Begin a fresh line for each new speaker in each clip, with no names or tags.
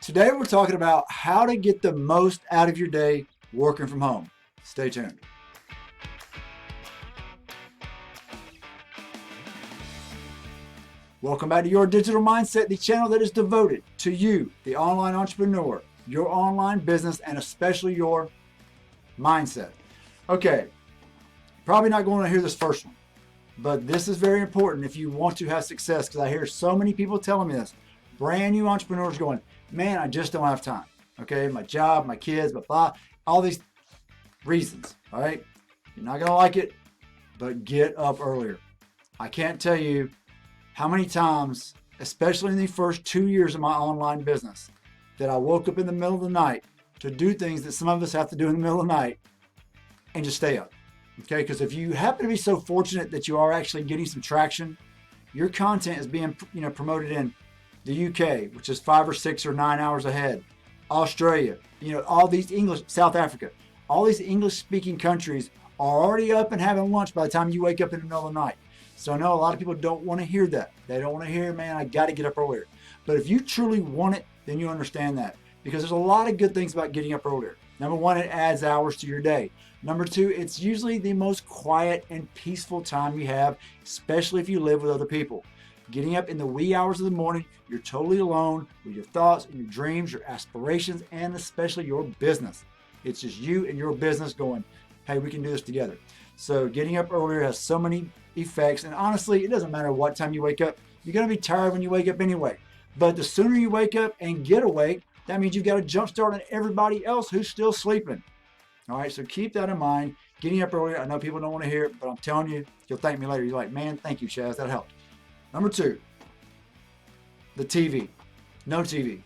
Today we're talking about how to get the most out of your day working from home. Stay tuned. Welcome back to Your Digital Mindset, the channel that is devoted to you, the online entrepreneur, your online business, and especially your mindset. Okay, probably not going to hear this first one, but this is very important if you want to have success, because I hear so many people telling me this. Brand new entrepreneurs going, man, I just don't have time. Okay, my job, my kids, blah, blah, all these reasons. All right, you're not going to like it, but get up earlier. I can't tell you how many times, especially in the first 2 years of my online business, that I woke up in the middle of the night to do things that some of us have to do in the middle of the night and just stay up. Okay, because if you happen to be so fortunate that you are actually getting some traction, your content is being promoted in the UK, which is 5 or 6 or 9 hours ahead, Australia, all these English, South Africa, all these English-speaking countries are already up and having lunch by the time you wake up in the middle of the night. So I know a lot of people don't want to hear that. They don't want to hear, man, I got to get up earlier. But if you truly want it, then you understand that, because there's a lot of good things about getting up earlier. Number one, it adds hours to your day. Number two, it's usually the most quiet and peaceful time you have, especially if you live with other people. Getting up in the wee hours of the morning, you're totally alone with your thoughts and your dreams, your aspirations, and especially your business. It's just you and your business going, hey, we can do this together. So getting up earlier has so many effects, and honestly, it doesn't matter what time you wake up. You're going to be tired when you wake up anyway. But the sooner you wake up and get awake, that means you've got a jump start on everybody else who's still sleeping. All right, so keep that in mind. Getting up earlier, I know people don't want to hear it, but I'm telling you, you'll thank me later. You're like, man, thank you, Chaz, that helped. Number two, the TV. No TV.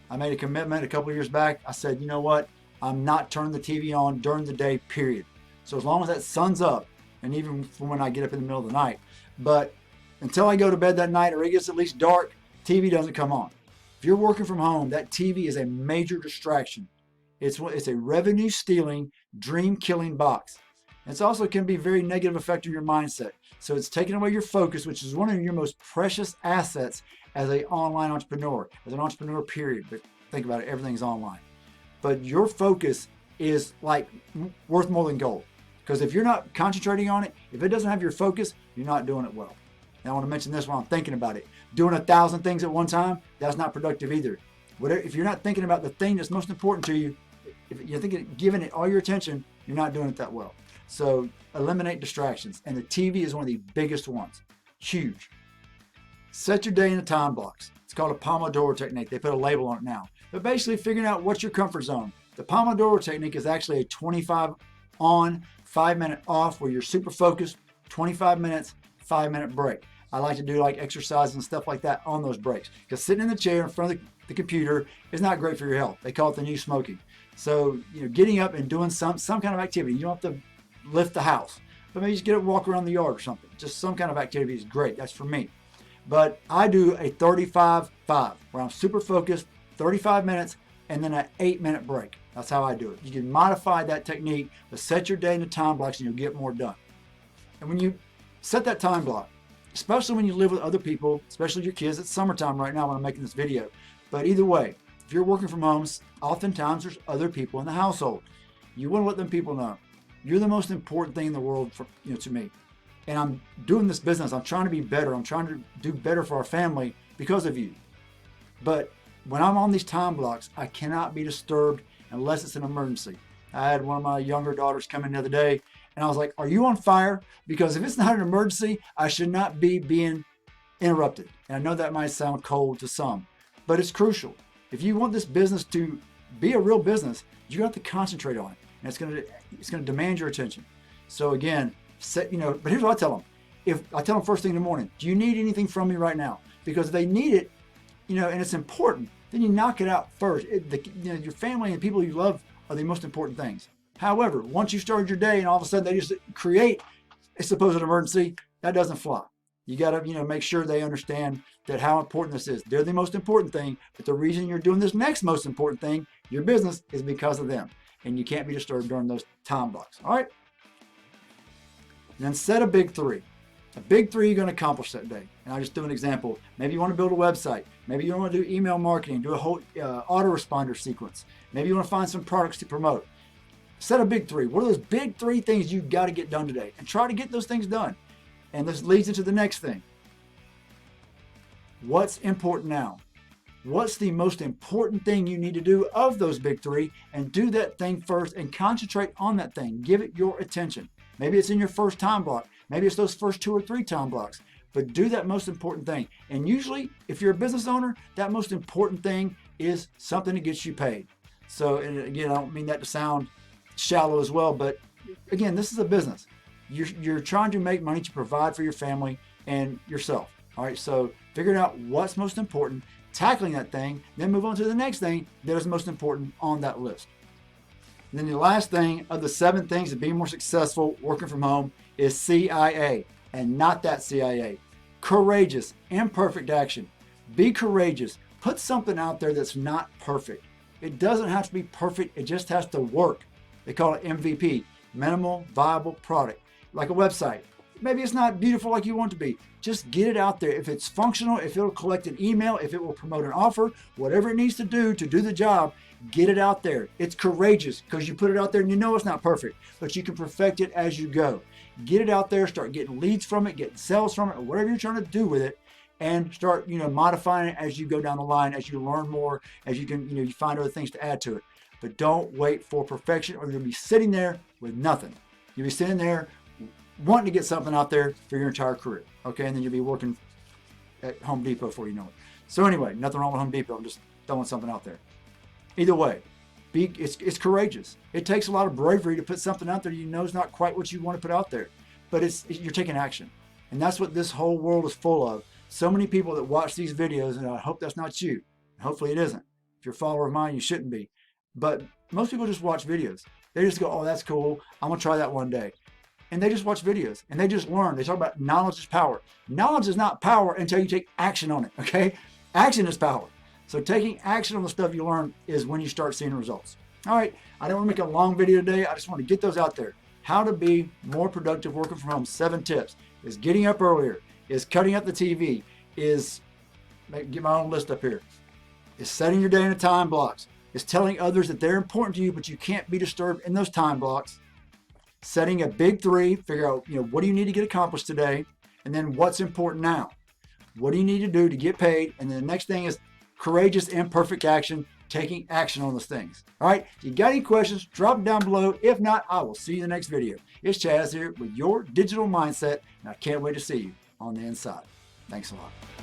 I made a commitment a couple of years back. I said, you know what? I'm not turning the TV on during the day, period. So as long as that sun's up, and even when I get up in the middle of the night, but until I go to bed that night or it gets at least dark, TV doesn't come on. If you're working from home, that TV is a major distraction. It's a revenue-stealing, dream-killing box. It also can be very negative effect on your mindset. So it's taking away your focus, which is one of your most precious assets as an online entrepreneur, as an entrepreneur, period. But think about it, everything's online. But your focus is like worth more than gold. Because if you're not concentrating on it, if it doesn't have your focus, you're not doing it well. And I want to mention this while I'm thinking about it. Doing 1,000 things at one time, that's not productive either. If you're not thinking about the thing that's most important to you, if you're thinking, giving it all your attention, you're not doing it that well. So eliminate distractions. And the TV is one of the biggest ones. Huge. Set your day into time blocks. It's called a Pomodoro technique. They put a label on it now. But basically figuring out what's your comfort zone. The Pomodoro technique is actually a 25 on, 5-minute off, where you're super focused, 25 minutes, 5-minute break. I like to do like exercise and stuff like that on those breaks, because sitting in the chair in front of the computer is not great for your health. They call it the new smoking. So getting up and doing some kind of activity. You don't have to lift the house, but maybe just get up and walk around the yard or something. Just some kind of activity is great. That's for me. But I do a 35-5 where I'm super focused, 35 minutes, and then an 8-minute break. That's how I do it. You can modify that technique, but set your day into time blocks and you'll get more done. And when you set that time block, especially when you live with other people, especially your kids, it's summertime right now when I'm making this video. But either way, if you're working from home, oftentimes there's other people in the household. You want to let them people know you're the most important thing in the world to me. And I'm doing this business. I'm trying to be better. I'm trying to do better for our family because of you. But when I'm on these time blocks, I cannot be disturbed unless it's an emergency. I had one of my younger daughters come in the other day, and I was like, are you on fire? Because if it's not an emergency, I should not be being interrupted. And I know that might sound cold to some, but it's crucial. If you want this business to be a real business, you have to concentrate on it. And it's gonna demand your attention. So again, but here's what I tell them. If I tell them first thing in the morning, do you need anything from me right now? Because if they need it, and it's important, then you knock it out first. Your family and people you love are the most important things. However, once you started your day and all of a sudden they just create a supposed emergency, that doesn't fly. You got to, make sure they understand that how important this is. They're the most important thing, but the reason you're doing this next most important thing, your business, is because of them. And you can't be disturbed during those time blocks. All right? And then set a big 3. The big three you're going to accomplish that day. And I'll just do an example. Maybe you want to build a website. Maybe you want to do email marketing, do a whole autoresponder sequence. Maybe you want to find some products to promote. Set a big three. What are those big three things you've got to get done today? And try to get those things done. And this leads into the next thing. What's important now? What's the most important thing you need to do of those big three? And do that thing first and concentrate on that thing. Give it your attention. Maybe it's in your first time block. Maybe it's those first 2 or 3 time blocks. But do that most important thing. And usually, if you're a business owner, that most important thing is something that gets you paid. So, and again, I don't mean that to sound shallow as well, but again, this is a business. You're trying to make money to provide for your family and yourself. All right, so figuring out what's most important, tackling that thing, then move on to the next thing that is most important on that list. And then the last thing of the 7 things to be more successful working from home is CIA, and not that CIA. Courageous, imperfect action. Be courageous. Put something out there that's not perfect. It doesn't have to be perfect. It just has to work. They call it MVP, minimal viable product. Like a website. Maybe it's not beautiful like you want it to be. Just get it out there. If it's functional, if it'll collect an email, if it will promote an offer, whatever it needs to do the job, get it out there. It's courageous because you put it out there and you know it's not perfect, but you can perfect it as you go. Get it out there, start getting leads from it, getting sales from it, or whatever you're trying to do with it, and start, modifying it as you go down the line, as you learn more, as you can, you find other things to add to it. But don't wait for perfection, or you'll be sitting there with nothing. You'll be sitting there wanting to get something out there for your entire career. Okay, and then you'll be working at Home Depot before you know it. So anyway, nothing wrong with Home Depot. I'm just throwing something out there. Either way, it's courageous. It takes a lot of bravery to put something out there you know is not quite what you want to put out there, but you're taking action, and that's what this whole world is full of. So many people that watch these videos, and I hope that's not you. Hopefully it isn't. If you're a follower of mine, you shouldn't be. But most people just watch videos. They just go, "Oh, that's cool. I'm gonna try that one day." And they just watch videos and they just learn. They talk about knowledge is power. Knowledge is not power until you take action on it, okay? Action is power. So taking action on the stuff you learn is when you start seeing results. All right, I don't want to make a long video today. I just want to get those out there. How to be more productive working from home. 7 tips. Is getting up earlier. Is cutting up the TV. Is, get my own list up here. Is setting your day into time blocks. Is telling others that they're important to you, but you can't be disturbed in those time blocks. Setting a big 3, figure out, what do you need to get accomplished today? And then what's important now? What do you need to do to get paid? And then the next thing is courageous, imperfect action, taking action on those things. All right, if you got any questions, drop them down below. If not, I will see you in the next video. It's Chaz here with your digital mindset, and I can't wait to see you on the inside. Thanks a lot.